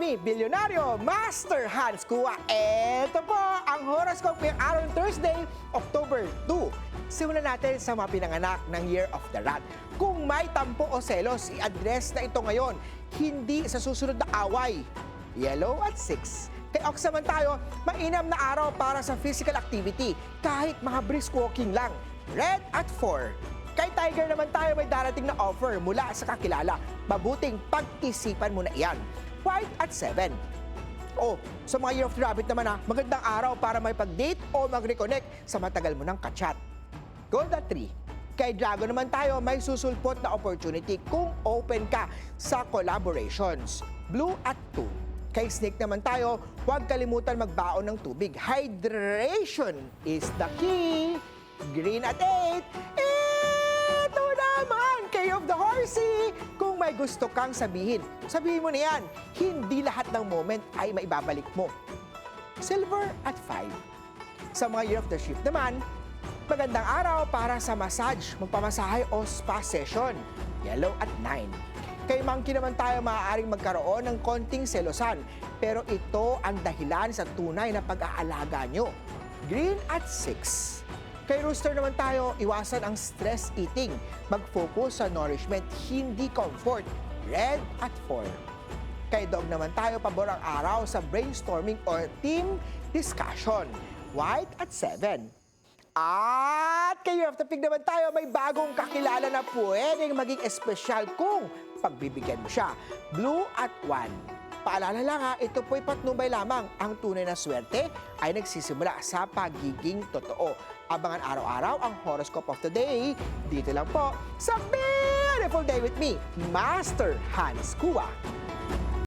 ni Bilyonaryo Master Hans Kua. Ito po ang horoscope ngayong araw ng Thursday, October 2. Simulan natin sa mga pinanganak ng Year of the Rat. Kung may tampo o selos, i-address na ito ngayon, hindi sa susunod na away. Yellow at 6. Kay Ox naman tayo, mainam na araw para sa physical activity, kahit mga brisk walking lang. Red at 4. Kay Tiger naman tayo, may darating na offer mula sa kakilala. Mabuting pag-isipan mo na iyan. White at 7. Sa mga Year of the Rabbit naman magandang araw para may pag-date o mag-reconnect sa matagal mo ng kachat. Gold at 3. Kay Dragon naman tayo, may susulpot na opportunity kung open ka sa collaborations. Blue at 2. Kay Snake naman tayo, huwag kalimutan magbaon ng tubig. Hydration is the key. Green at 8. Ito naman, kay of the Horsey. Kung may gusto kang sabihin, sabihin mo na yan. Hindi lahat ng moment ay maibabalik mo. Silver at 5. Sa mga Year of the Sheep naman, magandang araw para sa massage, magpamasahe o spa session. Yellow at 9. Kay Monkey naman tayo, maaaring magkaroon ng konting selosan, pero ito ang dahilan sa tunay na pag-aalaga nyo. Green at 6. Kay Rooster naman tayo, iwasan ang stress eating. Mag-focus sa nourishment, hindi comfort. Red at 4. Kay Dog naman tayo, pabor ang araw sa brainstorming or team discussion. White at 7. At kay Year of the Pig naman tayo, may bagong kakilala na pwedeng maging espesyal kung pagbibigyan mo siya. Blue at 1. Paalala lang ito po'y patnubay lamang. Ang tunay na swerte ay nagsisimula sa pagiging totoo. Abangan araw-araw ang horoscope of the day. Dito lang po sa Beautiful Day with me, Master Hans Kua.